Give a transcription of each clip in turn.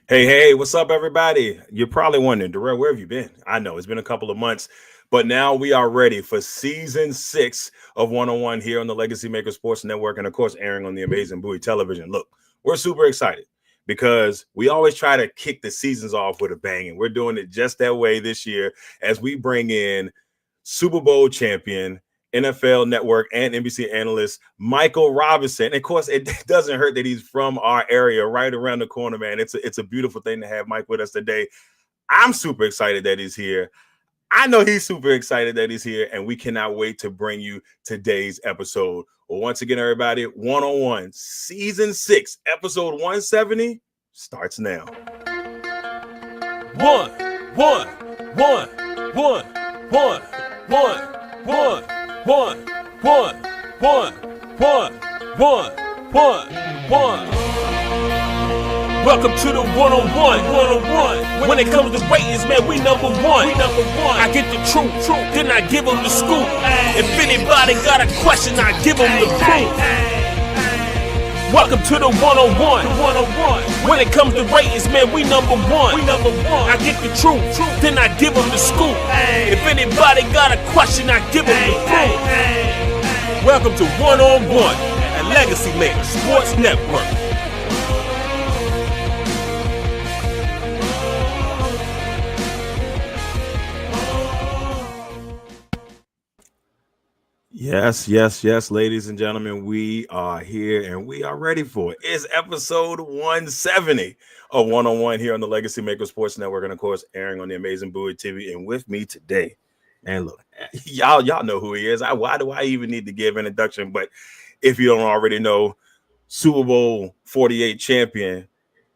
Hey, what's up, everybody? You're probably wondering, Darrell, where have you been? I know it's been a couple of months, but now we are ready for season 6 of One on One here on the Legacy Maker Sports Network, and of course, airing on the amazing Bowie Television. Look, we're super excited because we always try to kick the seasons off with a bang, and we're doing it just that way this year as we bring in Super Bowl champion, NFL Network and NBC analyst Michael Robinson. And of course, it doesn't hurt that he's from our area, right around the corner, man. It's a beautiful thing to have Mike with us today. I'm super excited that he's here. I know he's super excited that he's here, and we cannot wait to bring you today's episode. Well, once again, everybody, One on One, season 6, episode 170 starts now. One, one, one, one, one, one, one, one, one, one, one, one. Welcome to the one-on-one. When it comes to ratings, man, we number one. I get the truth, then I give them the scoop. If anybody got a question, I give them the proof. Welcome to the one-on-one. When it comes to ratings, man, we number one. I get the truth, then I give them the scoop. If anybody got a question, I give them the proof. Welcome to One-on-One at Legacy Maker Sports Network. Yes, ladies and gentlemen, we are here and we are ready for it. It's episode 170 of One on One here on the Legacy Maker Sports Network, and of course, airing on the amazing Bowie TV. And with me today, and look, y'all know who he is. Why do I even need to give introduction? But if you don't already know, Super Bowl 48 champion,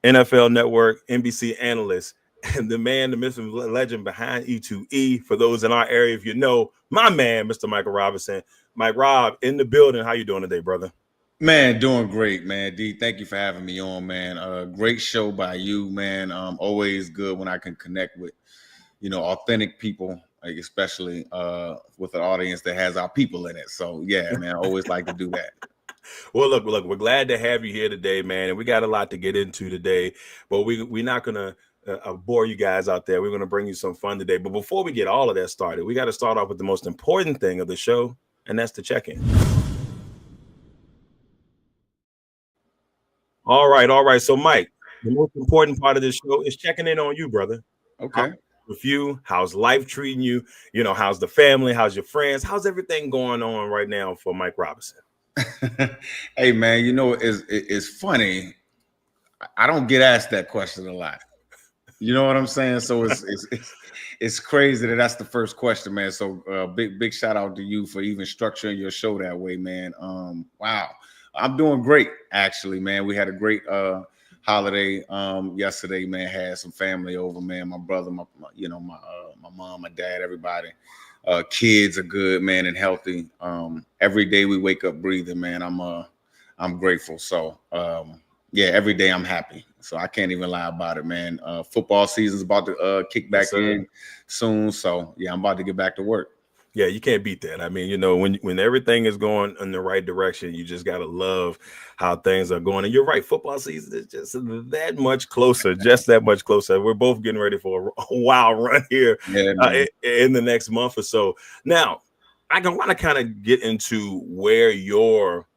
NFL Network, NBC analyst, and the man, the myth, and legend behind E2E. For those in our area, if you know, my man, Mr. Michael Robinson. Mike Rob in the building. How you doing today, brother? Man, doing great, man. D, thank you for having me on, man. Great show by you, man. Always good when I can connect with, authentic people, like especially with an audience that has our people in it. So yeah, man, I always like to do that. Well, look, we're glad to have you here today, man. And we got a lot to get into today, but we're not gonna bore you guys out there. We're gonna bring you some fun today. But before we get all of that started, we got to start off with the most important thing of the show, and that's the check-in. All right. So, Mike, the most important part of this show is checking in on you, brother. Okay. With you, how's life treating you? How's the family? How's your friends? How's everything going on right now for Mike Robinson? Hey, man, it's funny. I don't get asked that question a lot. You know what I'm saying? So it's crazy that's the first question, man. So big shout out to you for even structuring your show that way, man. Wow, I'm doing great, actually, man. We had a great holiday yesterday, man. Had some family over, man. My brother, my mom, my dad, everybody. Kids are good, man, and healthy. Every day we wake up breathing, man. I'm grateful. So yeah, every day I'm happy. So I can't even lie about it, man. Football season's about to kick back in soon. So yeah, I'm about to get back to work. Yeah, you can't beat that. I mean, when everything is going in the right direction, you just gotta love how things are going. And you're right, football season is just that much closer, just that much closer. We're both getting ready for a wild run here in the next month or so. Now, I want to kind of get into where your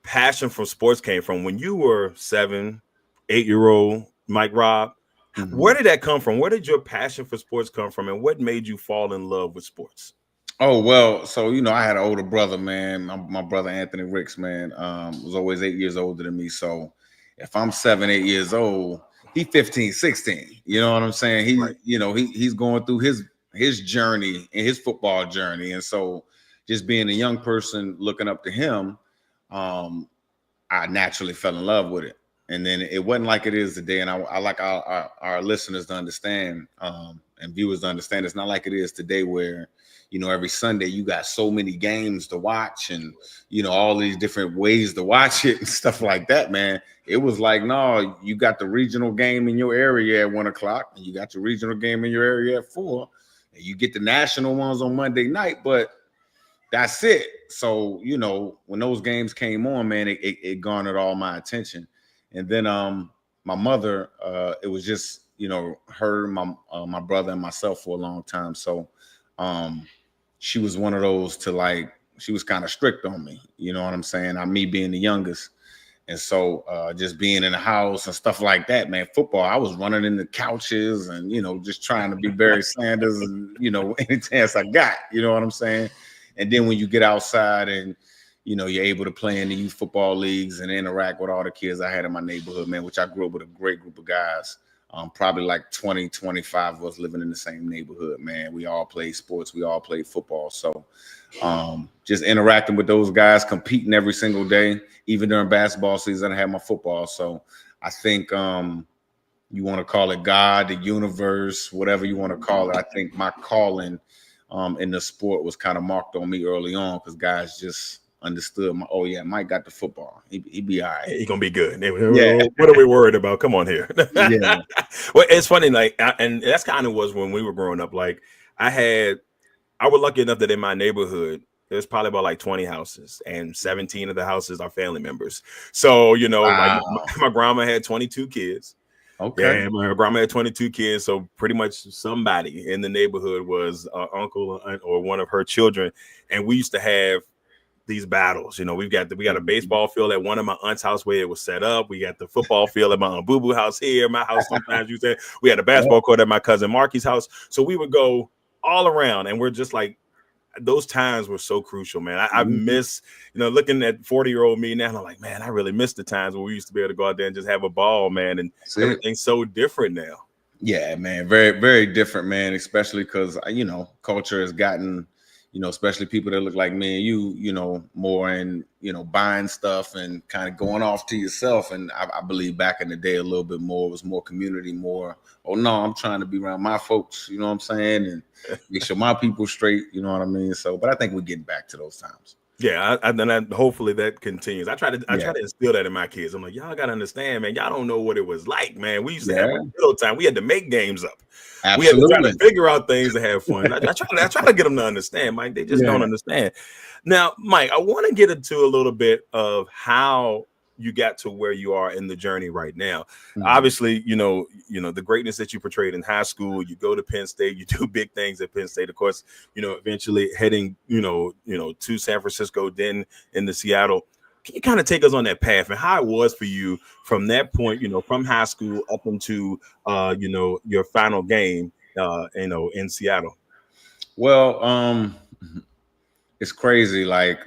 passion for sports came from when you were 7, 8-year-old Mike Rob. Mm-hmm. Where did that come from? Where did your passion for sports come from, and what made you fall in love with sports? Oh, well, so, I had an older brother, man. My brother, Anthony Ricks, man, was always 8 years older than me. So if I'm 7, 8 years old, he's 15, 16. You know what I'm saying? Right. He's going through his journey and his football journey. And so just being a young person looking up to him, I naturally fell in love with it. And then it wasn't like it is today. And I like our listeners to understand and viewers to understand it's not like it is today where, every Sunday you got so many games to watch and, all these different ways to watch it and stuff like that, man. It was like, no, you got the regional game in your area at 1:00 and you got your regional game in your area at 4:00 and you get the national ones on Monday night, but that's it. So, when those games came on, man, it garnered all my attention. And then my mother, it was just, her, my brother and myself for a long time. So she was one of those she was kind of strict on me. You know what I'm saying? Me being the youngest. And so just being in the house and stuff like that, man, football, I was running in the couches and, just trying to be Barry Sanders and, any chance I got, you know what I'm saying? And then when you get outside and, you're able to play in the youth football leagues and interact with all the kids I had in my neighborhood, man, which I grew up with a great group of guys, probably like 20, 25 of us living in the same neighborhood, man. We all played sports. We all played football. So just interacting with those guys, competing every single day, even during basketball season, I had my football. So I think you want to call it God, the universe, whatever you want to call it. I think my calling in the sport was kind of marked on me early on because guys just understood Mike got the football. He be all right. He gonna be good. Yeah. What are we worried about? Come on here. Yeah. Well, it's funny, and that's kind of was when we were growing up. Like I was lucky enough that in my neighborhood, there's probably about like 20 houses, and 17 of the houses are family members. So, Wow. like my grandma had 22 kids. Okay. Yeah, my grandma had 22 kids. So pretty much somebody in the neighborhood was uncle or one of her children. And we used to have these battles. We got a baseball field at one of my aunt's house where it was set up. We got the football field at my aunt Boo Boo house here. My house sometimes you said we had a basketball court at my cousin Marky's house. So we would go all around, and we're just like, those times were so crucial, man. I miss, looking at 40-year-old me now, and I'm like, man, I really miss the times when we used to be able to go out there and just have a ball, man. And everything's so different now. Yeah, man. Very, very different, man, especially because, culture has gotten, especially people that look like me and you, more in, buying stuff and kind of going off to yourself. And I believe back in the day, a little bit more, it was more community, more, I'm trying to be around my folks, you know what I'm saying? And make sure my people straight, you know what I mean? So, but I think we're getting back to those times. Yeah, and hopefully that continues. I try to instill that in my kids. I'm like, y'all got to understand, man. Y'all don't know what it was like, man. We used to have a little time. We had to make games up. Absolutely. We had to try to figure out things to have fun. I try to get them to understand, Mike. They just don't understand. Now, Mike, I want to get into a little bit of how you got to where you are in the journey right now. Mm-hmm. Obviously, the greatness that you portrayed in high school, you go to Penn State, you do big things at Penn State, of course, eventually heading, to San Francisco, then into Seattle. Can you kind of take us on that path and how it was for you from that point, from high school up into, your final game, in Seattle? Well, it's crazy. Like,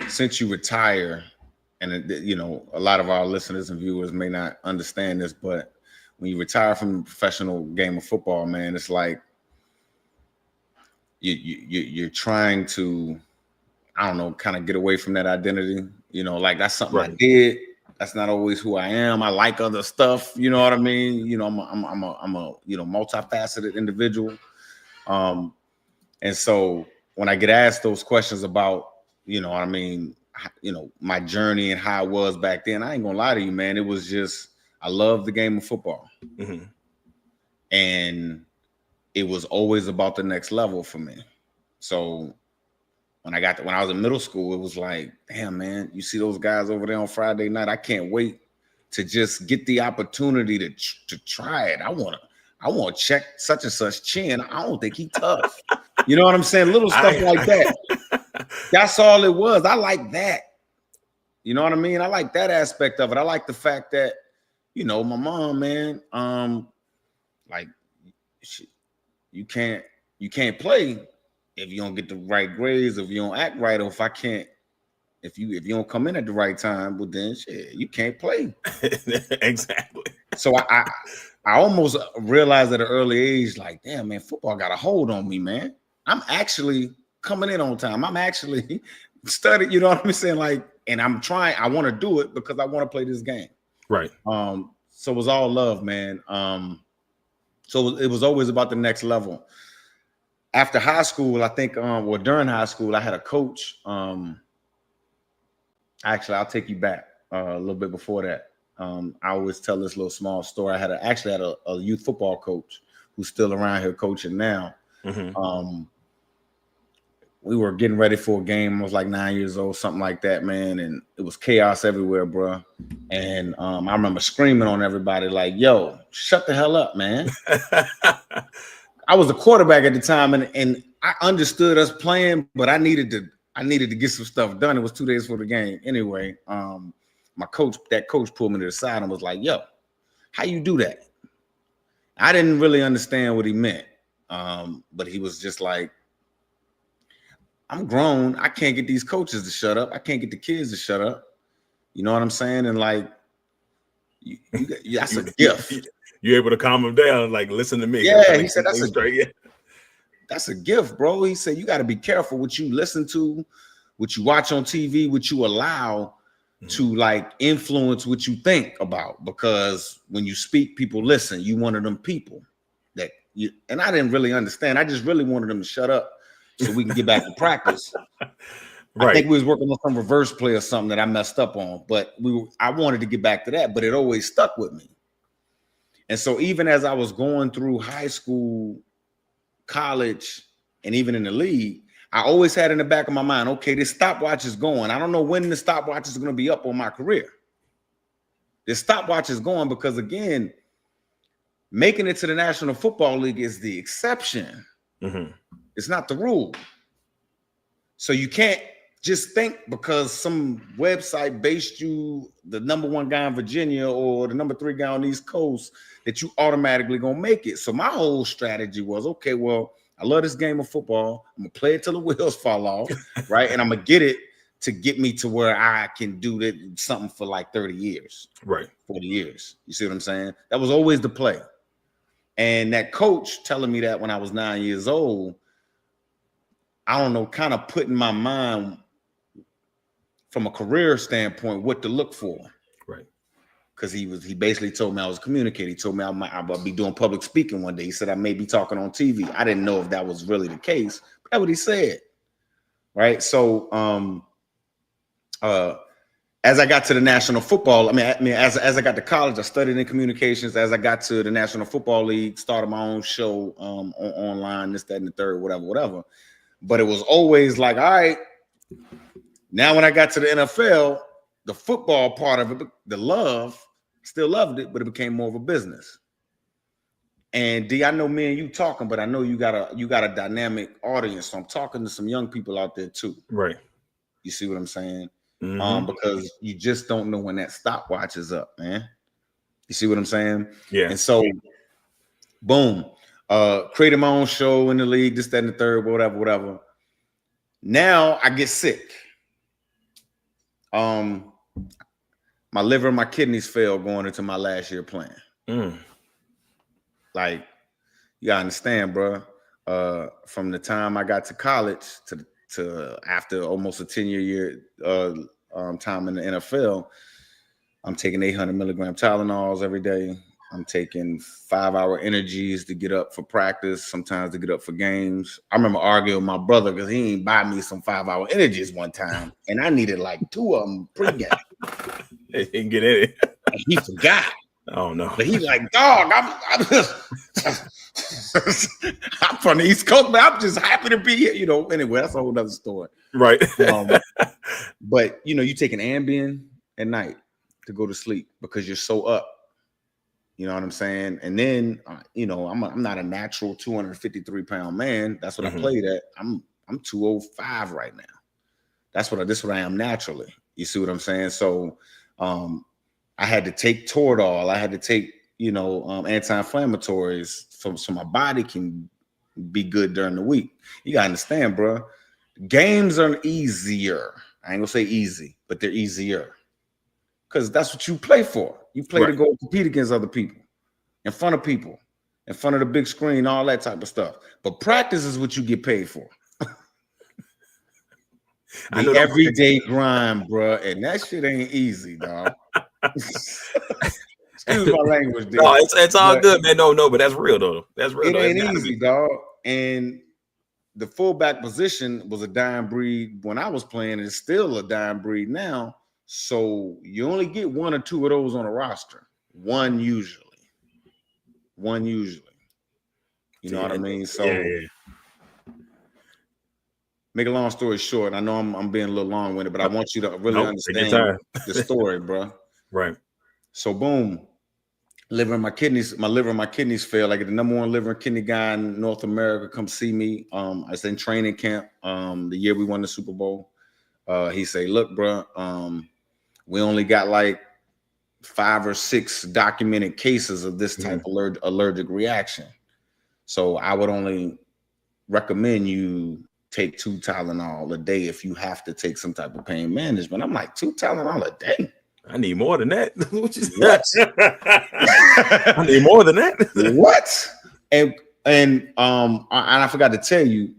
since you retire, and a lot of our listeners and viewers may not understand this, but when you retire from the professional game of football, man, it's like you're trying to, I don't know, kind of get away from that identity. Like that's something I did. That's not always who I am. I like other stuff. You know what I mean? I'm a multifaceted individual. And so when I get asked those questions about, my journey and how it was back then, I ain't gonna lie to you, man. It was just, I love the game of football. Mm-hmm. And it was always about the next level for me. So when I was in middle school, it was like, damn, man, you see those guys over there on Friday night. I can't wait to just get the opportunity to try it. I want to check such and such chin. I don't think he tough. You know what I'm saying? Little stuff like that. That's all it was. I like that. You know what I mean? I like that aspect of it. I like the fact that, my mom, man, you can't play if you don't get the right grades, if you don't act right, or if you don't come in at the right time, well then shit, you can't play. Exactly. So I almost realized at an early age, like, damn, man, football got a hold on me, man. I'm actually coming in on time. I'm actually studying, you know what I'm saying? Like, and I want to do it because I want to play this game. Right. So it was all love, man. So it was always about the next level. After high school, I think, during high school, I had a coach. Actually, I'll take you back a little bit before that. I always tell this little small story. I had a youth football coach who's still around here coaching now. Mm-hmm. we were getting ready for a game. I was like 9 years old, something like that, man. And it was chaos everywhere, bro. And I remember screaming on everybody like, yo, shut the hell up, man. I was the quarterback at the time, and I understood us playing, but I needed to get some stuff done. It was 2 days for the game. Anyway, that coach pulled me to the side and was like, yo, how you do that? I didn't really understand what he meant. But he was just like, I'm grown. I can't get these coaches to shut up. I can't get the kids to shut up. You know what I'm saying? And like, that's a gift. You're able to calm them down. Like, listen to me. Yeah, he said that's a gift, bro. He said you got to be careful what you listen to, what you watch on TV, what you allow to like influence what you think about. Because when you speak, people listen. You one of them people that you. And I didn't really understand. I just really wanted them to shut up so we can get back to practice. Right. I think we was working on some reverse play or something that I messed up on, but I wanted to get back to that, but it always stuck with me. And so even as I was going through high school, college, and even in the league, I always had in the back of my mind, okay, this stopwatch is going. I don't know when the stopwatch is going to be up on my career. This stopwatch is going because, again, making it to the National Football League is the exception. Mm-hmm. It's not the rule. So you can't just think because some website based you the #1 guy in Virginia or the #3 guy on the East Coast that you automatically gonna make it. So my whole strategy was, okay, well, I love this game of football. I'm gonna play it till the wheels fall off, right? And I'm gonna get it to get me to where I can do something for like 30 years, right? 40 years. You see what I'm saying? That was always the play. And that coach telling me that when I was 9 years old, I don't know, kind of put in my mind from a career standpoint what to look for. Right. Because he basically told me I was communicating. He told me I'll be doing public speaking one day. He said I may be talking on TV. I didn't know if that was really the case, but that's what he said. Right. So as I got to the National Football, as I got to college, I studied in communications. As I got to the National Football League, started my own show online, this, that, and the third, whatever. But it was always like, all right, now when I got to the NFL, the football part of it, the love, still loved it, but it became more of a business. And D, I know me and you talking, but I know you got a dynamic audience. So I'm talking to some young people out there too. Right. You see what I'm saying? Mm-hmm. Because you just don't know when that stopwatch is up, man. You see what I'm saying? Yeah. And so, boom. Created my own show in the league, this, that, and the third, whatever. Now I get sick. My liver and my kidneys failed going into my last year playing. Like, you gotta understand, bro. From the time I got to college to after almost a 10-year time in the NFL, I'm taking 800 milligram Tylenols every day. I'm taking 5-hour energies to get up for practice, sometimes to get up for games. I remember arguing with my brother because he ain't buy me some 5-hour energies one time, and I needed like 2 of them pre-game. He didn't get in it. And he forgot. Oh no! But he's like, dog, I'm from the East Coast, man. I'm just happy to be here. You know. Anyway, that's a whole other story. Right. But you take an Ambien at night to go to sleep because you're so up. You know what I'm saying? And then, I'm not a natural 253-pound man. That's what I played at. I'm 205 right now. This is what I am naturally. You see what I'm saying? So, I had to take Toradol. I had to take, anti-inflammatories so my body can be good during the week. You gotta understand, bro. Games are easier. I ain't gonna say easy, but they're easier. Because that's what you play for. You play to go compete against other people, in front of people, in front of the big screen, all that type of stuff. But practice is what you get paid for. The everyday grind, bro, and that shit ain't easy, dog. Excuse my language, dude. No, it's all good, man. No, but that's real though. That's real. It ain't easy, dog. And the fullback position was a dying breed when I was playing. It's still a dying breed now. So you only get 1 or 2 of those on a roster. One usually. You know what I mean? So, make a long story short, I know I'm being a little long-winded, but I want you to really understand the story, bro. Right. So boom, my liver and my kidneys failed. Like the #1 liver and kidney guy in North America come see me. I was in training camp the year we won the Super Bowl. He say, look, bro, we only got like 5 or 6 documented cases of this type of allergic reaction. So I would only recommend you take 2 Tylenol a day if you have to take some type of pain management. I'm like, 2 Tylenol a day? I need more than that. What? I need more than that. What? And I forgot to tell you,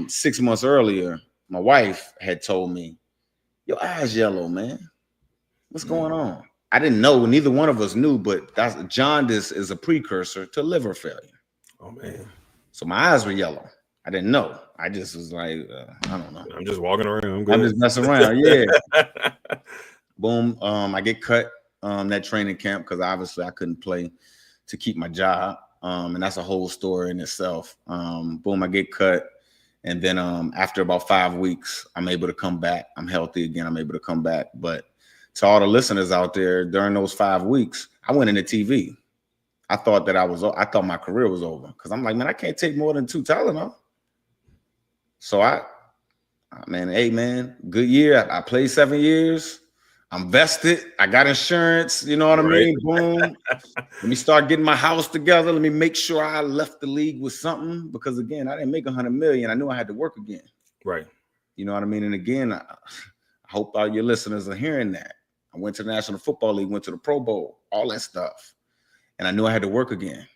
6 months earlier, my wife had told me, your eyes yellow, man. What's going on? I didn't know. Neither one of us knew, but jaundice is a precursor to liver failure. Oh, man. So my eyes were yellow. I didn't know. I just was like, I don't know. I'm just walking around. I'm just messing around. Yeah. Boom. I get cut that training camp because obviously I couldn't play to keep my job. And that's a whole story in itself. Boom, I get cut. And then after about 5 weeks, I'm able to come back. I'm healthy again. I'm able to come back. But to all the listeners out there, during those 5 weeks, I went into TV. I thought my career was over because I'm like, man, I can't take more than 2 Tylenol. So hey, man, good year. I played 7 years. I'm vested. I got insurance. You know what I mean? Boom. Let me start getting my house together. Let me make sure I left the league with something because, again, I didn't make $100 million. I knew I had to work again. Right. You know what I mean? And again, I hope all your listeners are hearing that. I went to the National Football League, went to the Pro Bowl, all that stuff. And I knew I had to work again.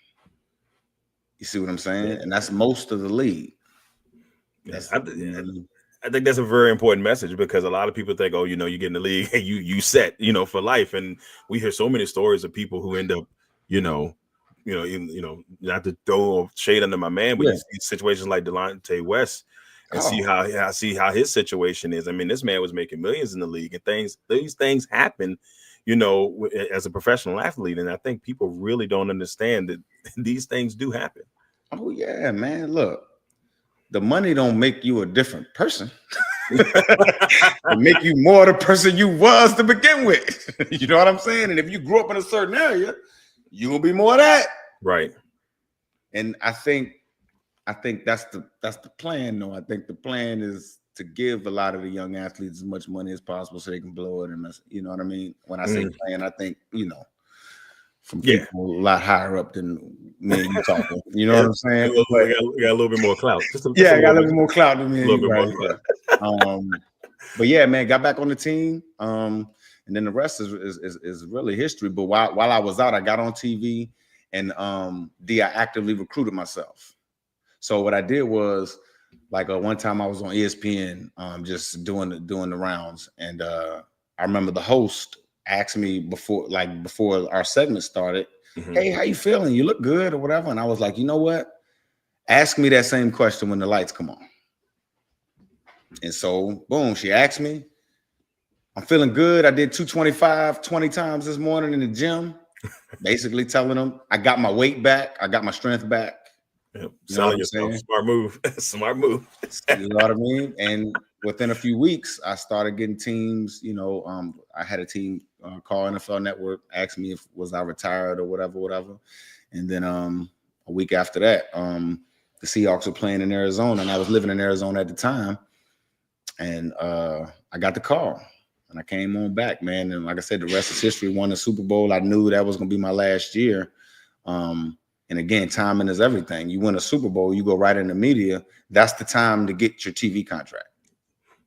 You see what I'm saying? Yeah. And that's most of the league. I think that's a very important message because a lot of people think, oh, you get in the league, hey, you set, for life. And we hear so many stories of people who end up, not to throw shade under my man, but you see situations like Delonte West and see how his situation is. I mean, this man was making millions in the league and these things happen, as a professional athlete. And I think people really don't understand that these things do happen. Oh, yeah, man. Look. The money don't make you a different person. It make you more the person you was to begin with. You know what I'm saying? And if you grew up in a certain area, you will be more of that. Right. And I think that's the plan, though. I think the plan is to give a lot of the young athletes as much money as possible so they can blow it. And you know what I mean? When I say plan, I think, from people a lot higher up than me and you talking. You know what I'm saying? We got a little bit more clout. I got a little bit more clout than me and you. Right? But yeah, man, got back on the team. And then the rest is really history. But while I was out, I got on TV and I actively recruited myself. So what I did was like one time I was on ESPN just doing the rounds. And I remember the host asked me before our segment started, hey, how you feeling? You look good or whatever. And I was like, you know what? Ask me that same question when the lights come on. And so, boom, she asked me. I'm feeling good. I did 225 20 times this morning in the gym, basically telling them I got my weight back. I got my strength back. Yep. You know what I'm saying? Smart move. Smart move. You know what I mean? And within a few weeks, I started getting teams. I had a team call NFL Network, asked me if was I retired or whatever. And then a week after that, the Seahawks were playing in Arizona, and I was living in Arizona at the time. And I got the call, and I came on back, man. And like I said, the rest is history. Won the Super Bowl. I knew that was going to be my last year. And again, timing is everything. You win a Super Bowl, you go right in the media. That's the time to get your TV contract.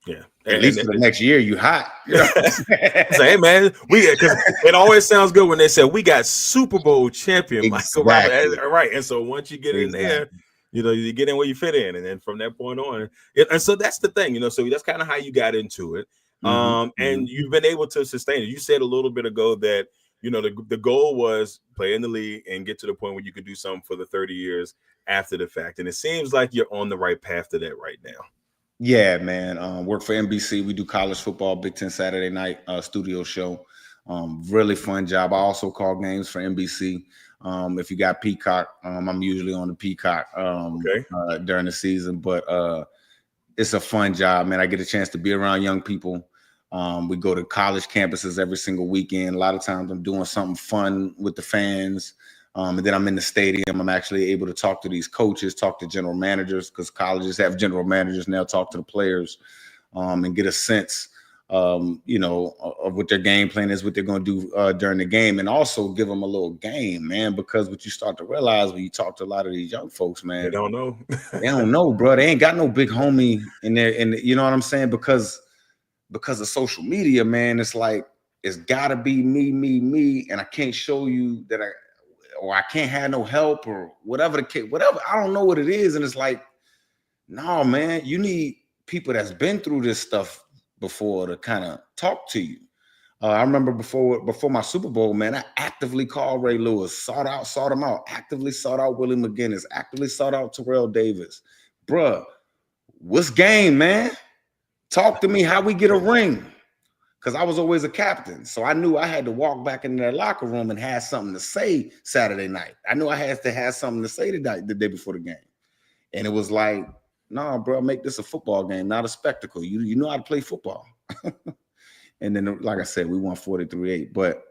Yeah. At least for the next year, you hot. You know what I'm saying? Say, hey, man, because it always sounds good when they say we got Super Bowl champion Michael. Right. And so once you get in there, you get in where you fit in. And then from that point on, and so that's the thing, so that's kind of how you got into it. And you've been able to sustain it. You said a little bit ago that, the goal was play in the league and get to the point where you could do something for the 30 years after the fact. And it seems like you're on the right path to that right now. Yeah, man. Work for NBC. We do college football, Big Ten Saturday night studio show. Really fun job. I also call games for NBC. If you got Peacock, I'm usually on the Peacock during the season. But it's a fun job, man. I get a chance to be around young people. We go to college campuses every single weekend. A lot of times I'm doing something fun with the fans. And then I'm in the stadium. I'm actually able to talk to these coaches, talk to general managers, because colleges have general managers now, talk to the players, and get a sense, you know, of what their game plan is, what they're going to do during the game, and also give them a little game, man, because what you start to realize when you talk to a lot of these young folks, man, They don't know. they don't know, bro. They ain't got no big homie in there. And you know what I'm saying? Because of social media, man, it's like, it's gotta be me. And I can't show you that I can't have no help or whatever the case, whatever. I don't know what it is. And it's like, no, man, you need people that's been through this stuff before to kind of talk to you. I remember before my Super Bowl, man, I actively called Ray Lewis, sought him out, actively sought out Willie McGinnis, actively sought out Darrell Davis. Bruh, what's game, man? Talk to me how we get a ring. Because I was always a captain. So I knew I had to walk back into that locker room and have something to say Saturday night. I knew I had to have something to say the day before the game. And it was like, nah, bro, make this a football game, not a spectacle. You know how to play football. And then, like I said, we won 43-8. But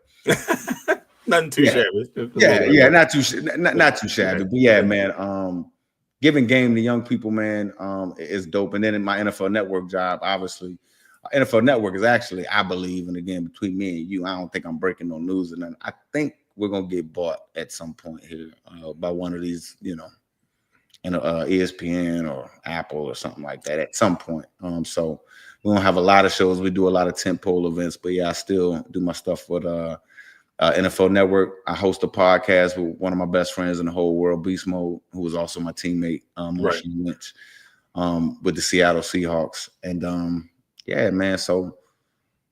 nothing too shabby. Yeah, not too shabby. But yeah, man, giving game to young people, man, is dope. And then in my NFL Network job, obviously, NFL Network is actually, I believe, and again, between me and you, I don't think I'm breaking no news. And I think we're going to get bought at some point here by one of these, you know, ESPN or Apple or something like that at some point. So we don't have a lot of shows. We do a lot of tentpole events, but yeah, I still do my stuff with NFL Network. I host a podcast with one of my best friends in the whole world, Beast Mode, who was also my teammate, Marshall Lynch, with the Seattle Seahawks. And yeah, man. So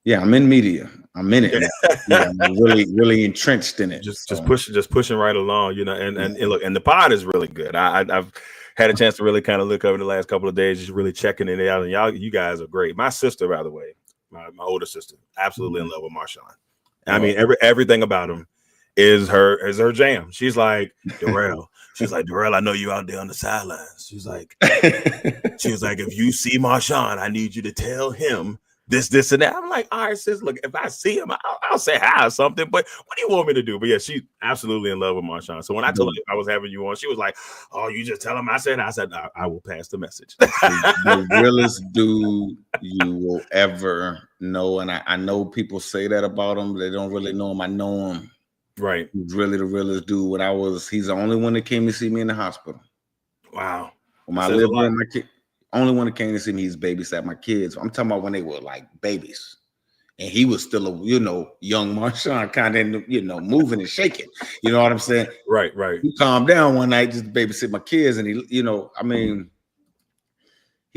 yeah, I'm in media. I'm in it. Yeah, I'm really entrenched in it. Just pushing right along, you know. And look, and the pod is really good. I've had a chance to really kind of look over the last couple of days, just really checking it out. And you guys are great. My sister, by the way, my older sister, absolutely in love with Marshawn. I mean, everything about him is her jam. She's like, Darrell. She's like, Darrell, I know you out there on the sidelines. She was like, if you see Marshawn, I need you to tell him this, and that. I'm like, all right, sis, look, if I see him, I'll say hi or something, but what do you want me to do? But yeah, she's absolutely in love with Marshawn. So when I told her I was having you on, she was like, oh, you just tell him I said, I will pass the message. The realest dude you will ever know. And I know people say that about him. They don't really know him. I know him. Right. He's really the realest dude. He's the only one that came to see me in the hospital. Wow. When I lived there, my kid, only one that came to see me, he's babysat my kids. I'm talking about when they were like babies. And he was still a, young Marshawn, kind of, moving and shaking. You know what I'm saying? Right. He calmed down one night just to babysit my kids. And he, he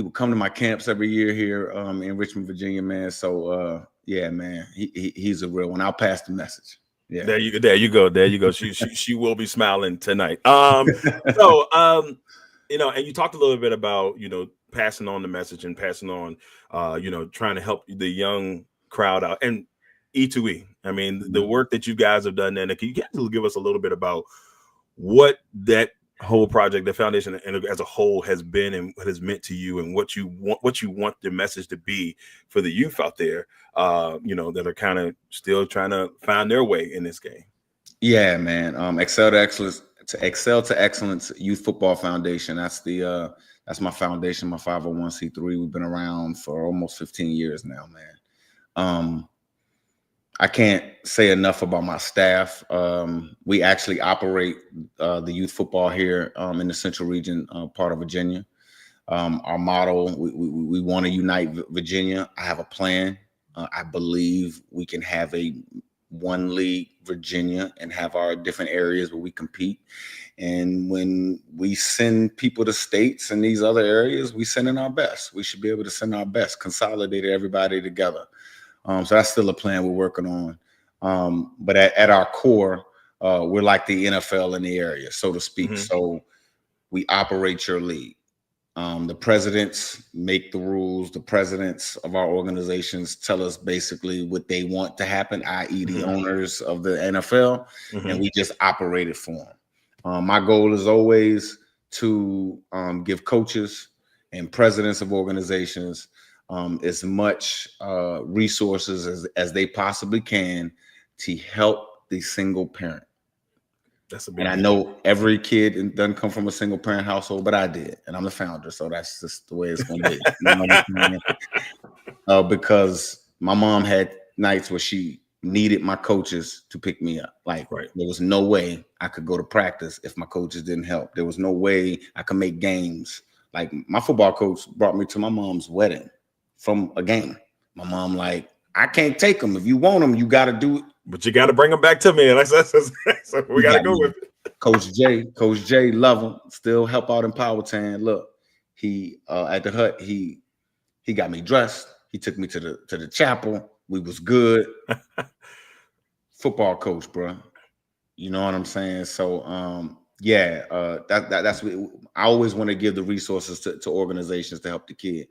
would come to my camps every year here in Richmond, Virginia, man. So, yeah, man, he's a real one. I'll pass the message. Yeah. There you go. She will be smiling tonight. And you talked a little bit about, passing on the message and passing on, trying to help the young crowd out and E2E. I mean, the work that you guys have done there. Can you give us a little bit about what that whole project, the foundation and as a whole has been and what has meant to you and what you want the message to be for the youth out there, that are kind of still trying to find their way in this game? Yeah, man. Excel to Excellence Youth Football Foundation. That's my foundation, my 501c3. We've been around for almost 15 years now, man. I can't say enough about my staff. We actually operate the youth football here in the Central Region, part of Virginia. Our motto, we want to unite Virginia. I have a plan. I believe we can have a one league Virginia and have our different areas where we compete. And when we send people to states and these other areas, we send in our best. We should be able to send our best, consolidate everybody together. So that's still a plan we're working on. But at our core, we're like the NFL in the area, so to speak. Mm-hmm. So we operate your league. The presidents make the rules. The presidents of our organizations tell us basically what they want to happen, i.e. the owners of the NFL, and we just operate it for them. My goal is always to give coaches and presidents of organizations as much resources as they possibly can to help the single parent. That's a big And I deal. know every kid doesn't come from a single parent household, but I did, and I'm the founder, so that's just the way it's going to be. You know what I'm saying? Because my mom had nights where she needed my coaches to pick me up. Like, Right. there was no way I could go to practice if my coaches didn't help. There was no way I could make games. Like, my football coach brought me to my mom's wedding from a game. My mom, like, I can't take them. If you want them, you got to do it. But you got to bring them back to me. And so we got to go with it. Coach J, love him. Still help out in Powhatan. Look, he at the hut, he got me dressed. He took me to the chapel. We was good. Football coach, bro. You know what I'm saying? So that's what I always want to give the resources to organizations to help the kid.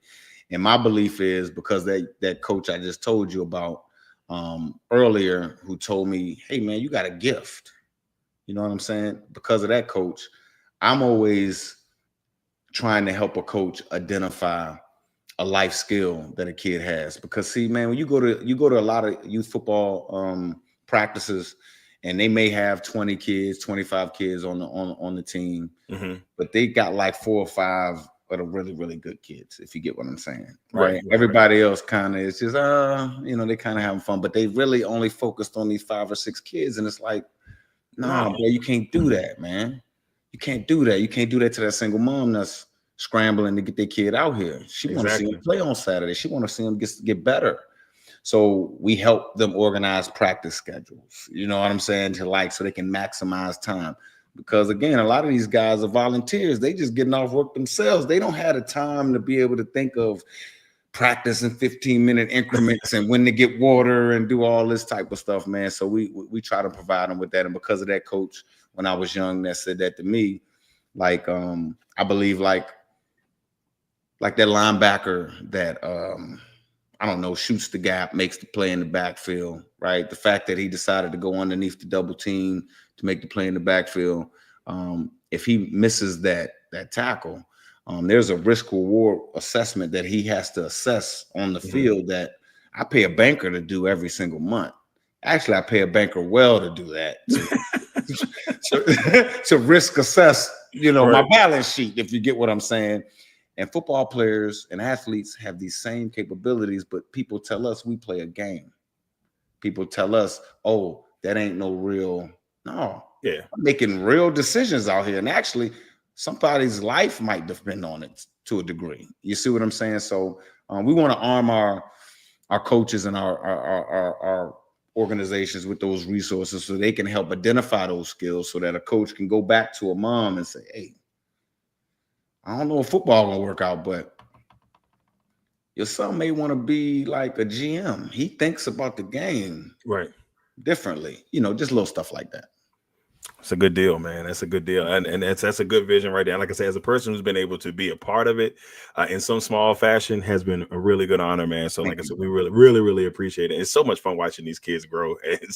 And my belief is, because that coach I just told you about earlier, who told me, hey man, you got a gift. You know what I'm saying? Because of that coach, I'm always trying to help a coach identify a life skill that a kid has. Because see, man, when you go to a lot of youth football practices, and they may have 20 kids, 25 kids on the team, but they got like 4 or 5 of the really, really good kids, if you get what I'm saying. Right. Everybody else kind of is just they kind of having fun, but they really only focused on these 5 or 6 kids. And it's like, nah, bro, you can't do that, man. You can't do that. You can't do that to that single mom that's scrambling to get their kid out here. She want to see him play on Saturday. She want to see him get better. So we help them organize practice schedules. You know what I'm saying? So they can maximize time. Because again, a lot of these guys are volunteers. They just getting off work themselves. They don't have the time to be able to think of practice in 15-minute increments and when to get water and do all this type of stuff, man. So we try to provide them with that. And because of that coach, when I was young, that said that to me, like I believe like that linebacker that I don't know, shoots the gap, makes the play in the backfield, right? The fact that he decided to go underneath the double team to make the play in the backfield, if he misses that tackle, there's a risk reward assessment that he has to assess on the field that I pay a banker to do every single month. Actually, I pay a banker well to do that, to risk assess, my balance sheet, if you get what I'm saying. And football players and athletes have these same capabilities, but people tell us we play a game. People tell us, oh, that ain't no real. No, I'm making real decisions out here. And actually, somebody's life might depend on it to a degree. You see what I'm saying? So we want to arm our coaches and our organizations with those resources so they can help identify those skills, so that a coach can go back to a mom and say, hey, I don't know if football gonna work out, but your son may want to be like a GM. He thinks about the game differently, just little stuff like that. It's a good deal, man. That's a good deal. And that's a good vision right there. And like I said, as a person who's been able to be a part of it in some small fashion, has been a really good honor, man. So like I said, we really, really, really appreciate it. It's so much fun watching these kids grow and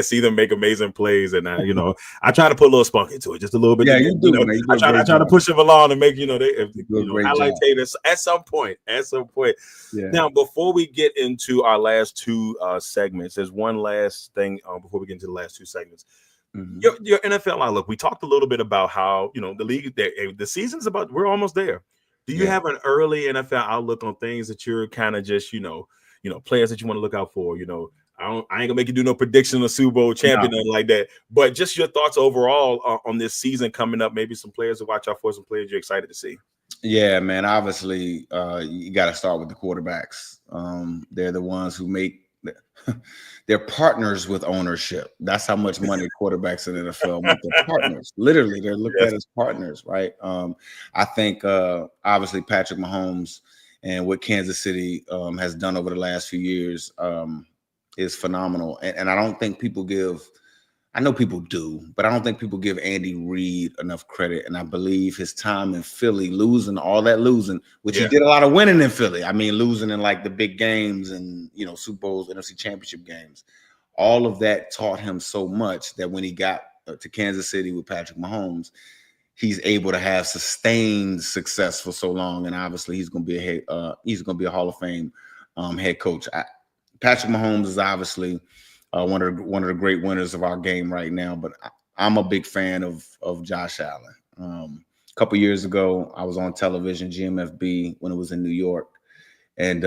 see them make amazing plays. And I try to put a little spunk into it, just a little bit. Yeah, you do. Man. I try to push them along and make, highlight taters at some point. Yeah. Now, before we get into our last 2 segments, there's one last thing before we get into the last 2 segments. Your NFL outlook. We talked a little bit about how the league, the season's about. We're almost there. Do you have an early NFL outlook on things that you're kind of just players that you want to look out for? I ain't gonna make you do no prediction of Super Bowl champion nothing like that. But just your thoughts overall on this season coming up. Maybe some players to watch out for. Some players you're excited to see. Yeah, man. Obviously, you got to start with the quarterbacks. They're the ones who make. They're partners with ownership. That's how much money quarterbacks in the NFL make. They're partners. Literally, they're looked at as partners, right? I think obviously Patrick Mahomes and what Kansas City has done over the last few years is phenomenal. And I don't think people give. I know people do, but I don't think people give Andy Reid enough credit. And I believe his time in Philly, all that losing, which he did a lot of winning in Philly. I mean, losing in like the big games and, Super Bowls, NFC Championship games. All of that taught him so much that when he got to Kansas City with Patrick Mahomes, he's able to have sustained success for so long, and obviously he's going to be a Hall of Fame head coach. Patrick Mahomes is obviously one of the great winners of our game right now, but I'm a big fan of Josh Allen. A couple years ago, I was on television, GMFB, when it was in New York, and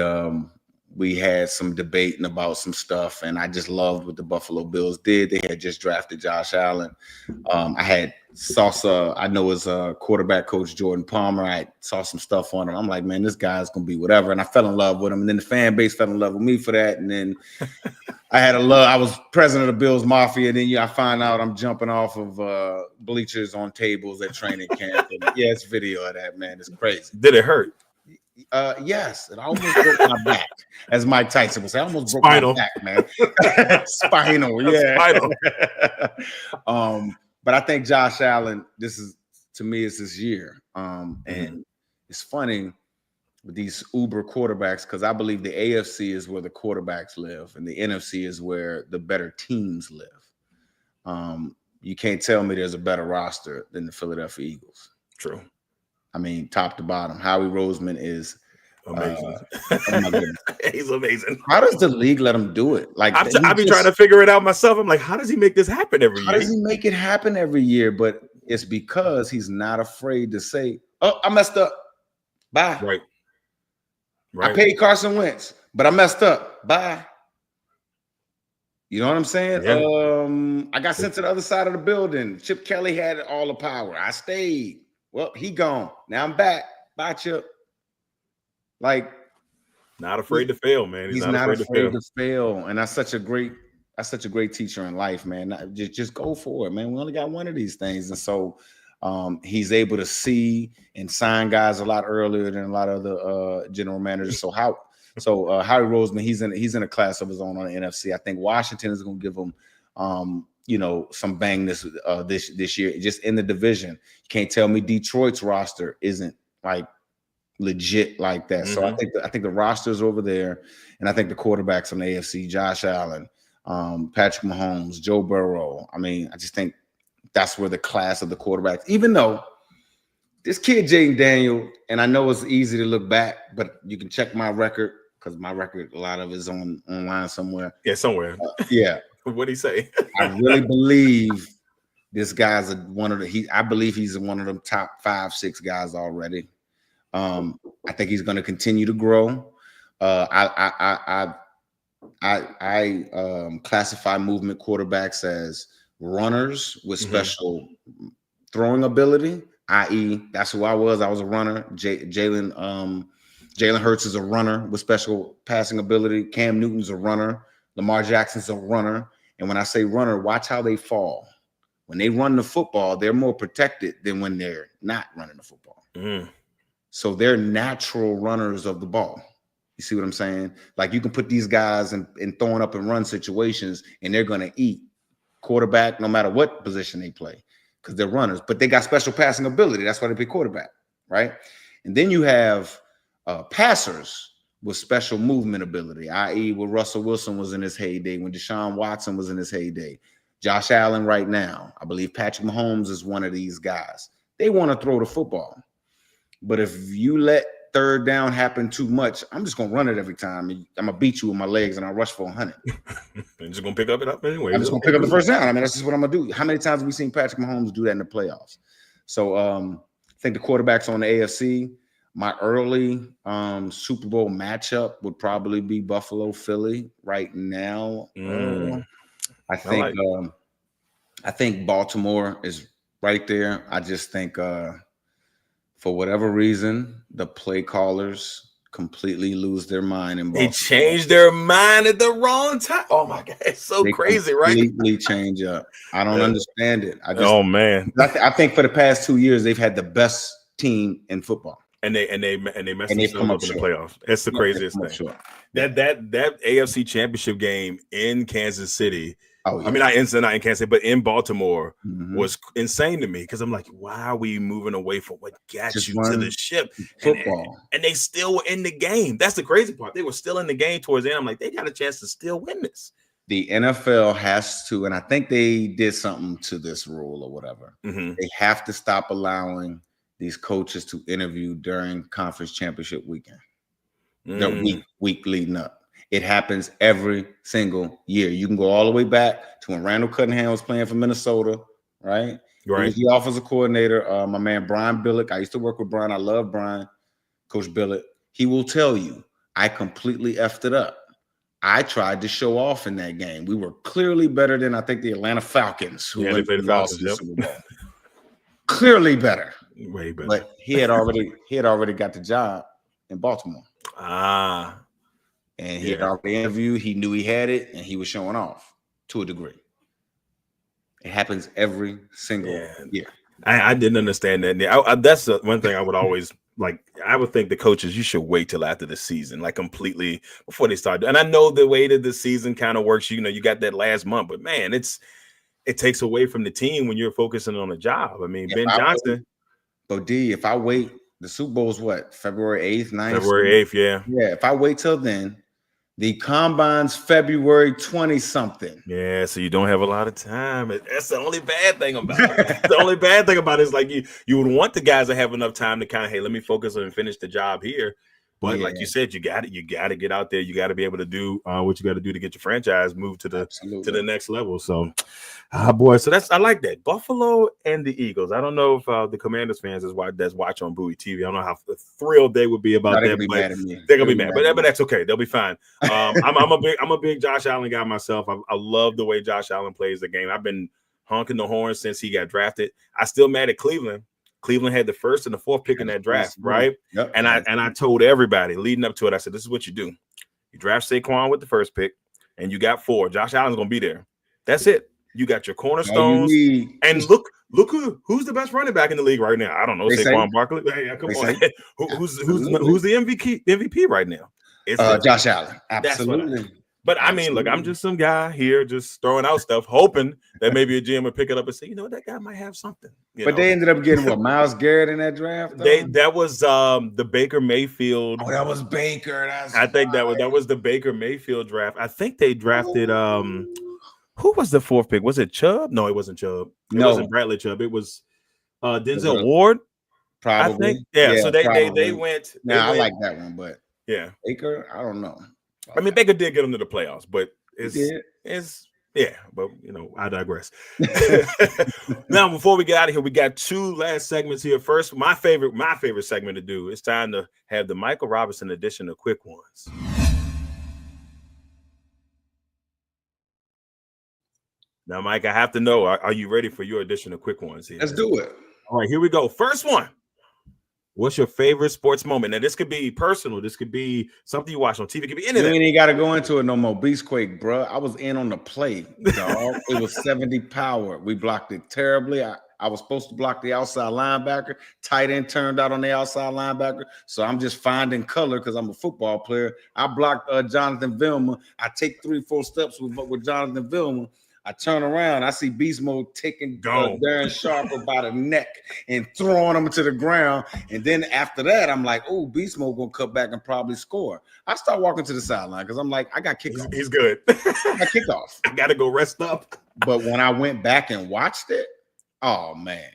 we had some debating about some stuff, and I just loved what the Buffalo Bills did. They had just drafted Josh Allen. I had I know his quarterback coach, Jordan Palmer. I saw some stuff on him. I'm like, man, this guy's going to be whatever. And I fell in love with him. And then the fan base fell in love with me for that. And then I was president of the Bills Mafia. And then I find out I'm jumping off of bleachers on tables at training camp. And yeah, it's video of that, man. It's crazy. Did it hurt? Yes, it almost broke my back, as Mike Tyson would say. I almost broke my back, man. Spinal, yeah. Spinal. But I think Josh Allen, to me, it's his year. And it's funny with these uber quarterbacks, because I believe the AFC is where the quarterbacks live, and the NFC is where the better teams live. You can't tell me there's a better roster than the Philadelphia Eagles. True. I mean, top to bottom, Howie Roseman is amazing. Oh my goodness. He's amazing. How does the league let him do it? Like, I've been trying to figure it out myself. I'm like, how does he make this happen every year? How does he make it happen every year? But it's because he's not afraid to say, "Oh, I messed up. Bye." Right. I paid Carson Wentz, but I messed up. Bye. You know what I'm saying? Yeah. I got sent to the other side of the building. Chip Kelly had all the power. I stayed. Well, he gone. Now I'm back. Bye, Chip. Like, not afraid to fail, man. He's not afraid to fail. And that's such a great teacher in life, man. Just go for it, man. We only got one of these things. And so he's able to see and sign guys a lot earlier than a lot of the general managers. So Howie Roseman, he's in a class of his own on the NFC. I think Washington is going to give him some bang this year, just in the division. You can't tell me Detroit's roster isn't like legit like that. So I think the roster's over there, and I think the quarterbacks on the AFC, Josh Allen, Patrick Mahomes, Joe Burrow. I mean, I just think that's where the class of the quarterbacks, even though this kid Jaden Daniel, and I know it's easy to look back, but you can check my record, because my record, a lot of it is online somewhere. Yeah, somewhere. Yeah. What'd he say? I really believe this guy's I believe he's one of them top 5-6 guys already. I think he's going to continue to grow. I classify movement quarterbacks as runners with special throwing ability, i.e., that's who I was. I was a runner. Jalen Hurts is a runner with special passing ability. Cam Newton's a runner. Lamar Jackson's a runner. And when I say runner, watch how they fall. When they run the football, they're more protected than when they're not running the football. So they're natural runners of the ball. You see what I'm saying? Like, you can put these guys in throwing up and run situations, and they're going to eat quarterback no matter what position they play, because they're runners. But they got special passing ability. That's why they play quarterback, right? And then you have passers with special movement ability, i.e., when Russell Wilson was in his heyday, when Deshaun Watson was in his heyday, Josh Allen right now. I believe Patrick Mahomes is one of these guys. They want to throw the football. But if you let third down happen too much, I'm just going to run it every time. I'm going to beat you with my legs, and I'll rush for 100. I'm just going to pick up it up anyway. I'm just going to pick up the first down. I mean, that's just what I'm going to do. How many times have we seen Patrick Mahomes do that in the playoffs? So I think the quarterbacks on the AFC, my early Super Bowl matchup would probably be Buffalo-Philly right now. I think Baltimore is right there. I just think for whatever reason, the play callers completely lose their mind. And they changed their mind at the wrong time. Oh my God, it's so crazy, right? Completely change up. I don't understand it. Man, I think for the past 2 years they've had the best team in football, and they messed themselves up in the playoffs. That's the craziest thing. Sure. That AFC Championship game in Kansas City. Oh, yeah. I mean, not in Kansas City, but in Baltimore was insane to me, because I'm like, why are we moving away from what got you to the ship? Football. And they still were in the game. That's the crazy part. They were still in the game towards the end. I'm like, they got a chance to still win this. the NFL has to, and I think they did something to this rule or whatever. Mm-hmm. They have to stop allowing these coaches to interview during conference championship weekend. The week leading up. It happens every single year. You can go all the way back to when Randall Cunningham was playing for Minnesota, right? Right. He was the offensive coordinator. My man Brian Billick. I used to work with Brian. I love Brian, Coach Billick. He will tell you, I completely effed it up. I tried to show off in that game. We were clearly better than I think the Atlanta Falcons, who went to the Super Bowl. Clearly better. Way better. But he had already got the job in Baltimore. And he had already interviewed. He knew he had it, and he was showing off to a degree. It happens every single year. I didn't understand that. That's one thing I would always like. I would think the coaches, you should wait till after the season, like completely before they start. And I know the way that the season kind of works, you know, you got that last month, but man, it takes away from the team when you're focusing on a job. I mean, Ben Johnson. If I wait, the Super Bowl's what, February 8th, 9th? February 8th, yeah. Yeah, if I wait till then, the combine's February 20-something. Yeah, so you don't have a lot of time. That's the only bad thing about it. The only bad thing about it is like you would want the guys to have enough time to kind of, hey, let me focus on and finish the job here. But like you said, you got to get out there. You got to be able to do what you got to do to get your franchise moved to the next level. So, boy, so I like that. Buffalo and the Eagles. I don't know if the Commanders fans that's watch on Bowie TV. I don't know how thrilled they would be about that. They're gonna be mad, but that's okay. They'll be fine. I'm a big Josh Allen guy myself. I love the way Josh Allen plays the game. I've been honking the horn since he got drafted. I still mad at Cleveland. Cleveland had the first and the fourth pick in that draft, right? Yep. And I told everybody leading up to it, I said, this is what you do. You draft Saquon with the first pick, and you got 4. Josh Allen's going to be there. That's it. You got your cornerstones. And look who's the best running back in the league right now? I don't know, Saquon Barkley. Hey, come on. Who's the MVP right now? It's Josh Allen. Absolutely. But I mean, look, I'm just some guy here just throwing out stuff, hoping that maybe a GM would pick it up and say, you know, that guy might have something. But they ended up getting what, Myles Garrett in that draft? That was the Baker Mayfield. Oh, that was Baker. I think that was the Baker Mayfield draft. I think they drafted who was the 4th pick? Was it Chubb? No, it wasn't Chubb. It wasn't Bradley Chubb. It was Denzel Ward. Probably. I think. Yeah. So they went. I like that one, but Baker, I don't know. I mean, Baker did get them to the playoffs, but but you know, I digress. Now, before we get out of here, we got 2 last segments here. First, my favorite segment to do. It's time to have the Michael Robinson edition of Quick Ones. Now, Mike, I have to know, are you ready for your edition of Quick Ones here? Let's do it. All right, here we go. First one. What's your favorite sports moment? Now, this could be personal. This could be something you watch on TV. It could be anything. You ain't got to go into it no more. Beastquake, bro. I was in on the play, dog. It was 70 power. We blocked it terribly. I was supposed to block the outside linebacker. Tight end turned out on the outside linebacker. So I'm just finding color because I'm a football player. I blocked Jonathan Vilma. I take 3-4 steps with Jonathan Vilma. I turn around, I see Beast Mode taking Darren Sharper by the neck and throwing him to the ground. And then after that, I'm like, oh, Beast Mode gonna cut back and probably score. I start walking to the sideline because I'm like, I got kickoff. He's good. I got kickoff. I gotta go rest up. But when I went back and watched it, oh man,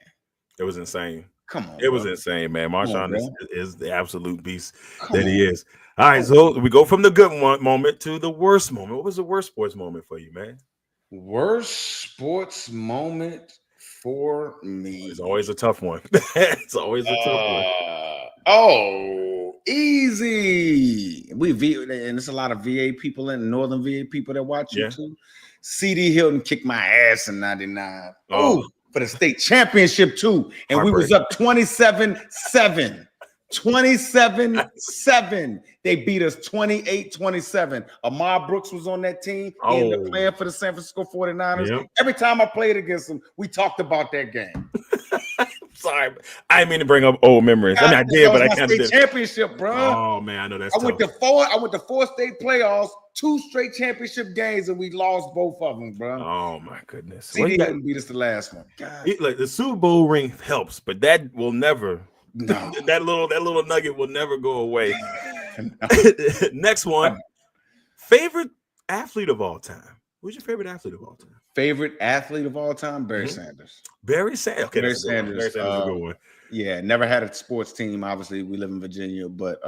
it was insane. Come on, it was insane, man. Marshawn is the absolute beast that he is. All right, so we go from the good moment to the worst moment. What was the worst sports moment for you, man? Worst sports moment for me. It's always a tough one. It's always a tough one. Oh, easy. And there's a lot of VA people and Northern VA people that watch you too. CD Hilton kicked my ass in 99. Oh, for the state championship too. And we was up 27-7. 27-7. They beat us 28-27. Ahmad Brooks was on that team. He ended up playing for the San Francisco 49ers. Yep. Every time I played against them, we talked about that game. Sorry, I didn't mean to bring up old memories. I mean, I did, but I kind of did. Championship, bro. Oh man, I know that's. I went to 4 state playoffs, 2 straight championship games, and we lost both of them, bro. Oh my goodness. CD didn't beat us the last one. Like the Super Bowl ring helps, but that will never. No. that little nugget will never go away. Next one. Favorite athlete of all time. Who's your favorite athlete of all time? Favorite athlete of all time? Barry Sanders. Barry Sanders. Okay, Barry Sanders. Barry Sanders is a good one. Yeah, never had a sports team. Obviously, we live in Virginia, but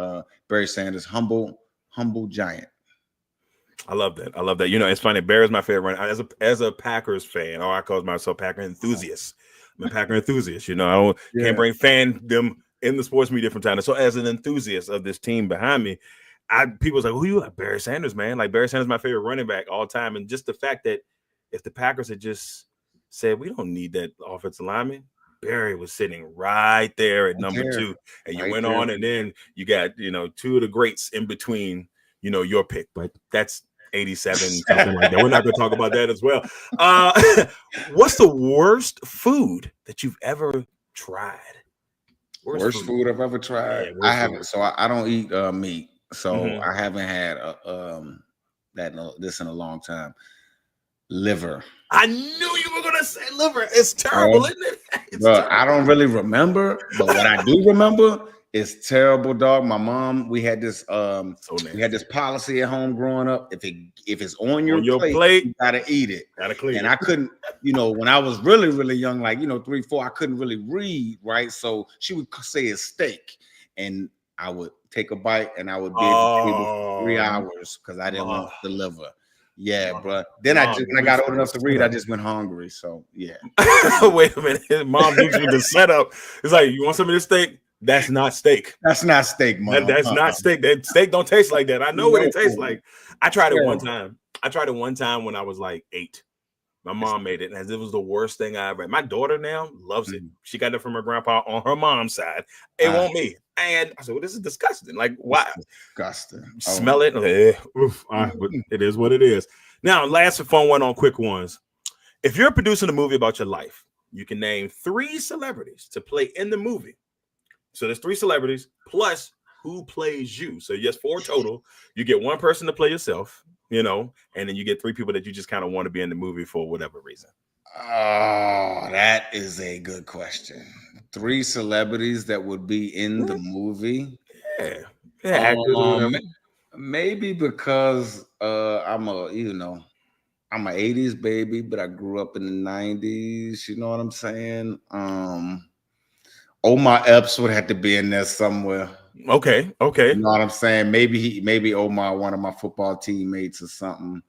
Barry Sanders, humble giant. I love that. I love that. You know, it's funny. Barry's my favorite runner. As a Packers fan, or I call myself Packer enthusiast. I'm a Packer enthusiast. You know, can't bring fandom in the sports media from time. So as an enthusiast of this team behind me, people was like, who you like? Barry Sanders, man. Like Barry Sanders is my favorite running back all time. And just the fact that if the Packers had just said, we don't need that offensive lineman, Barry was sitting right there at number 2. And you went on, and then you got, you know, 2 of the greats in between, you know, your pick. But that's 87, something like that. We're not going to talk about that as well. What's the worst food that you've ever tried? Worst food I've ever tried? I haven't. So I don't eat meat. So I haven't had this in a long time. Liver. I knew you were gonna say liver. It's terrible, isn't it? But I don't really remember. But what I do remember is terrible, dog. My mom, we had this policy at home growing up. If it's on your plate, you gotta eat it. Gotta clean. And I couldn't, you know, when I was really, really young, like 3, 4, I couldn't really read, right? So she would say it's steak, and I would take a bite, and I would be able to eat it for 3 hours because I didn't want the liver. Yeah, bro. Then when I got old enough to read, I just went hungry. So yeah. Wait a minute. Mom gives you the setup. It's like, you want some of this steak? That's not steak. That's not steak, Mom. That's not steak. That steak don't taste like that. I know what it tastes like. I tried it one time. When I was like 8. My mom made it, and it was the worst thing I ever had. My daughter now loves it. She got it from her grandpa on her mom's side. It won't me. And I said, well, this is disgusting. Like, why? Disgusting. Smell it. But it is what it is. Now, last fun one on quick ones. If you're producing a movie about your life, you can name 3 celebrities to play in the movie. So there's 3 celebrities plus who plays you. So yes, 4 total. You get 1 person to play yourself, you know, and then you get 3 people that you just kind of want to be in the movie for whatever reason. Oh, that is a good question. 3 celebrities that would be in the movie. Yeah. Maybe because I'm a 80s baby, but I grew up in the 90s. You know what I'm saying? Omar Epps would have to be in there somewhere. Okay. You know what I'm saying? Maybe Omar, one of my football teammates or something.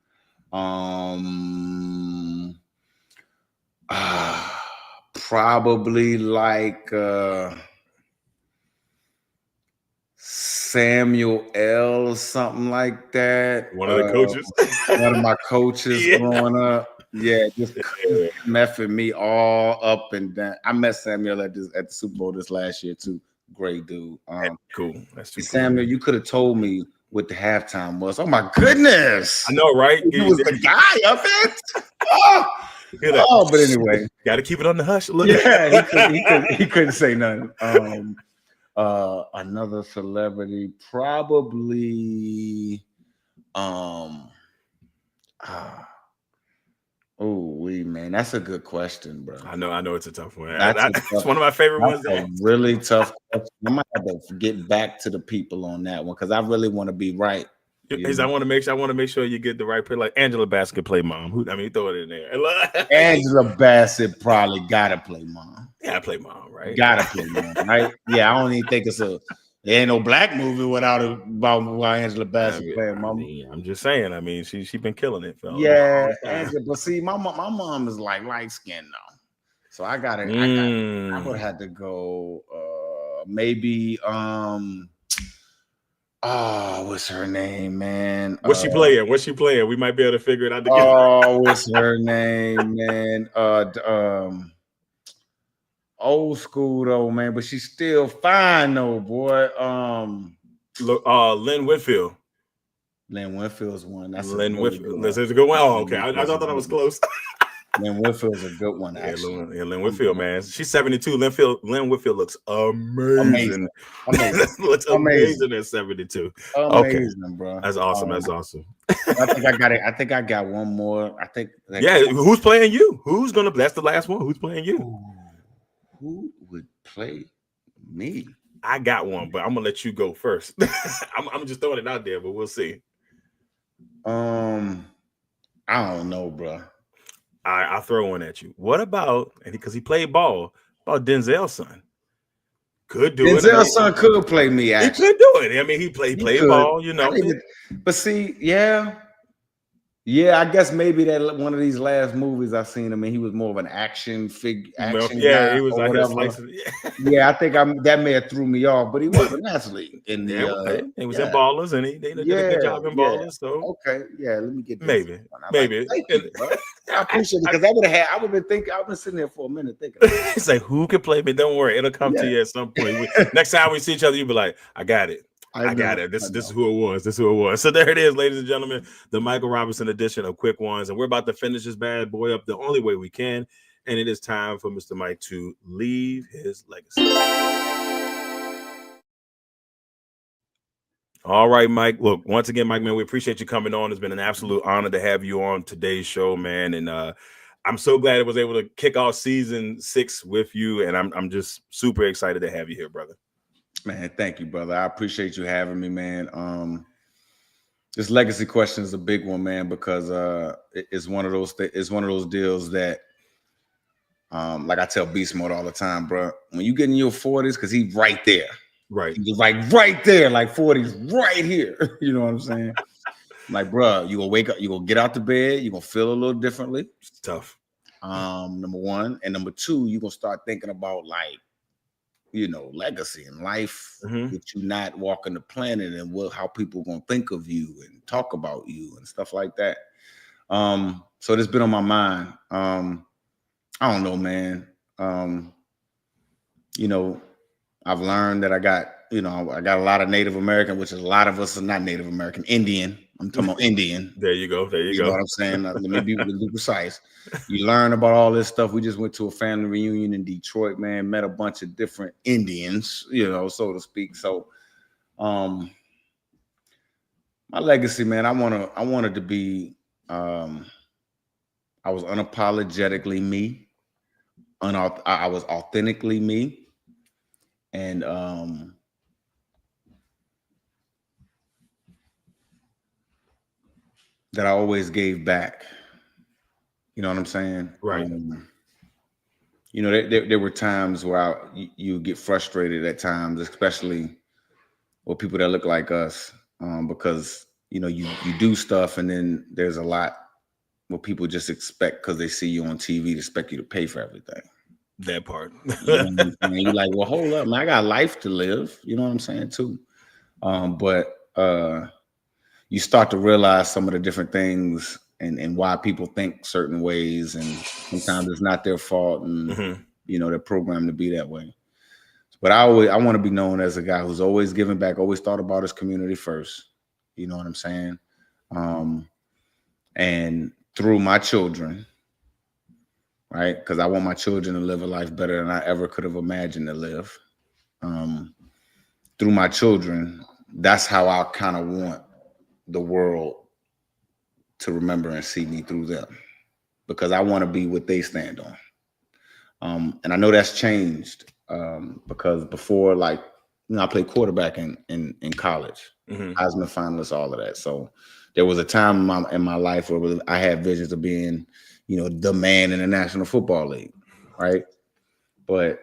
Probably like Samuel L. or something like that. One of the coaches. One of my coaches growing up. Yeah, just messing me all up and down. I met Samuel at the Super Bowl this last year too. Great dude. Cool. That's too Samuel, you could have told me what the halftime was. Oh my goodness! I know, right? He was the guy of it. But anyway, got to keep it on the hush. Look. Yeah, he couldn't say nothing. Another celebrity, probably. Man, that's a good question, bro. I know it's a tough one. It's one of my favorite ones. A really tough question. I might have to get back to the people on that one because I really want to be right. I want to make sure you get the right play. Like Angela Bassett could play mom. Throw it in there. Angela Bassett probably gotta play mom. Yeah, play mom, right? Gotta play mom, right? Yeah, I don't even think there ain't no black movie without Angela Bassett playing mom. I'm just saying. She been killing it. Yeah, Angela. But see, my mom is like light skinned though, so I would have to go. Maybe. What's her name, man? What's she playing? We might be able to figure it out together. What's her name, man? Old school though, man, but she's still fine though, boy. Lynn Whitfield. Lynn Whitfield's one. That's Lynn Whitfield. This is a good one. Oh, okay. I thought I was close. Lynn Whitfield's a good one, actually. Yeah, Lynn Whitfield, man. She's 72. Lynn Whitfield looks amazing. Looks amazing at 72. Amazing, bro. That's awesome. That's awesome. I think I got it. I think I got one more. Who's playing you? That's the last one. Who's playing you? Who would play me? I got one, but I'm gonna let you go first. I'm just throwing it out there, but we'll see. I don't know, bro. I'll throw one at you. What about, and because he played ball, about Denzel's son? Could do it. Denzel's son could play me, He actually. could do it. I mean, he played ball, you know. But see, yeah, I guess maybe that one of these last movies I've seen him in, he was more of an action guy he was or like whatever. Yeah, I think that may have threw me off, but he was an athlete in the. He was in Ballers, and they did a good job in Ballers. So okay, let me get this maybe. Thank you, bro. I appreciate it, because I would have been thinking. I've been sitting there for a minute thinking. It's like, who can play me? Don't worry, it'll come to you at some point. Next time we see each other, you'll be like, I got it. I got it. This is who it was. This is who it was. So there it is, ladies and gentlemen, the Michael Robinson edition of Quick Ones. And we're about to finish this bad boy up the only way we can. And it is time for Mr. Mike to leave his legacy. All right, Mike. Look, once again, Mike, man, we appreciate you coming on. It's been an absolute honor to have you on today's show, man. And I'm so glad I was able to kick off season 6 with you. And I'm just super excited to have you here, brother. Man, thank you, brother. I appreciate you having me, man. This legacy question is a big one, man, because it's one of those deals that, like I tell Beast Mode all the time, bro. When you get in your 40s, because he's right there, right? He's like right there, like 40s, right here. You know what I'm saying? Like, bro, you gonna wake up, you gonna get out the bed, you gonna feel a little differently. It's tough. Number one, and number two, you gonna start thinking about like, legacy in life, that you not walking the planet, and how people gonna think of you and talk about you and stuff like that. So this been on my mind. I don't know, man. I've learned that I got a lot of Native American, which is a lot of us are not Native American, Indian. I'm talking about Indian. There you go. You know what I'm saying? Let me be precise. You learn about all this stuff. We just went to a family reunion in Detroit, man. Met a bunch of different Indians, so to speak. So, my legacy, man. I wanted to be. I was unapologetically me. I was authentically me, and that I always gave back. You know what I'm saying? Right. There were times where you get frustrated at times, especially with people that look like us, because you do stuff, and then there's a lot where people just expect, because they see you on TV, to expect you to pay for everything. That part. You're like, well, hold up, man, I got life to live. You know what I'm saying too. But you start to realize some of the different things and why people think certain ways, and sometimes it's not their fault, and they're programmed to be that way. But I want to be known as a guy who's always giving back, always thought about his community first. You know what I'm saying? And through my children, right? Because I want my children to live a life better than I ever could have imagined to live. Through my children, that's how I kind of want the world to remember and see me through them, because I want to be what they stand on. And I know that's changed, because before, I played quarterback in college, Heisman finalist, all of that. So there was a time in my life where I had visions of being, the man in the National Football League, right? But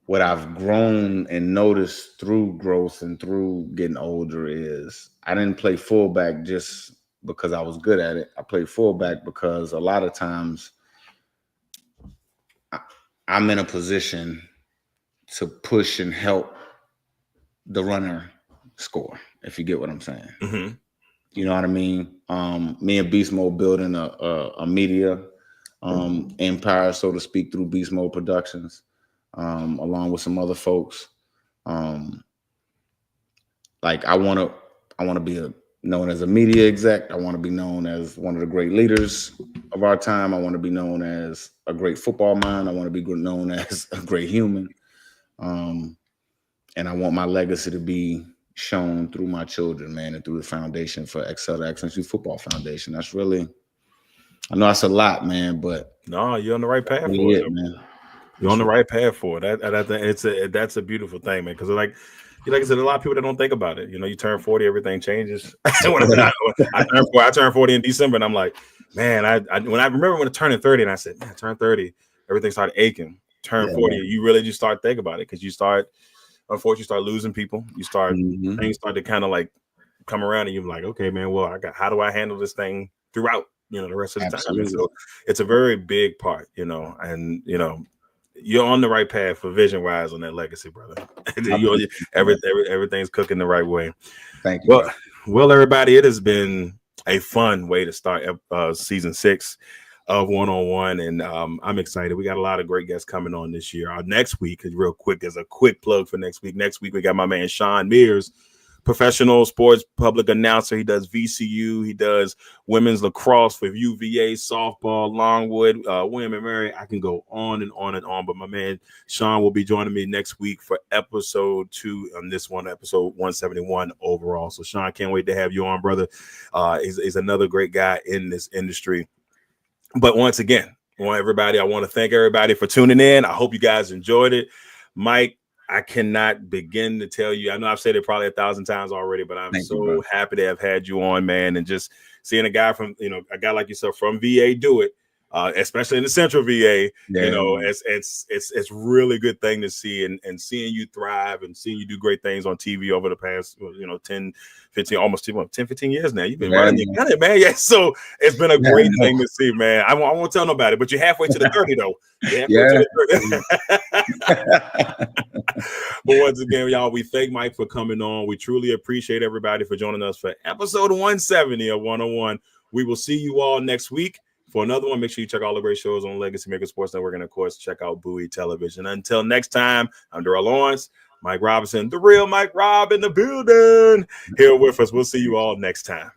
what I've grown and noticed through growth and through getting older is I didn't play fullback just because I was good at it. I played fullback because a lot of times I'm in a position to push and help the runner score, if you get what I'm saying. You know what I mean? Me and Beast Mode building a media empire, so to speak, through Beast Mode Productions. Along with some other folks. I want to be known as a media exec. I want to be known as one of the great leaders of our time. I want to be known as a great football mind. I want to be known as a great human. And I want my legacy to be shown through my children, man, and through the foundation for Excel to Excellence Youth Football Foundation. That's really, I know that's a lot, man, but no, you're on the right path for it, man. You're on the right path for it. I think that's a beautiful thing, man. Because like I said, a lot of people that don't think about it. You turn 40, everything changes. I turned 40 in December, and I'm like, man, I remember when I turned 30, and I said, man, I turned 30, everything started aching. Turn 40, you really just start thinking about it because unfortunately, you start losing people. Things start to kind of like come around, and you're like, okay, man, well, how do I handle this thing throughout, the rest of the time? And so it's a very big part, and you're on the right path for vision wise on that legacy, brother. Everything's cooking the right way. Thank you. Well, everybody, it has been a fun way to start season 6 of 101, and I'm excited. We got a lot of great guests coming on this year. Our next week is real quick as a quick plug for next week. Next week we got my man Sean Mears, professional sports public announcer. He does VCU. He does women's lacrosse for UVA, softball, Longwood, William and Mary. I can go on and on and on, but my man Sean will be joining me next week for episode 2 on this one, episode 171 overall. So Sean, can't wait to have you on, brother. He's another great guy in this industry. But once again, I want to thank everybody for tuning in. I hope you guys enjoyed it. Mike, I cannot begin to tell you. I know I've said it probably 1,000 times already, but I'm so happy to have had you on, man. And just seeing a guy like yourself from VA do it, especially in the Central VA, it's really good thing to see, and seeing you thrive and seeing you do great things on TV over the past, 10, 15, almost 10, 15 years now. You've been running the academy, man. Yeah. So it's been a great thing to see, man. I won't tell nobody, but you're halfway to the 30 though. But once again, y'all, we thank Mike for coming on. We truly appreciate everybody for joining us for episode 170 of 101. We will see you all next week for another one. Make sure you check all the great shows on Legacy Maker Sports Network, and of course, check out Bowie Television. Until next time, I'm Darrell Owens, Mike Robinson, the real Mike Rob in the building, here with us. We'll see you all next time.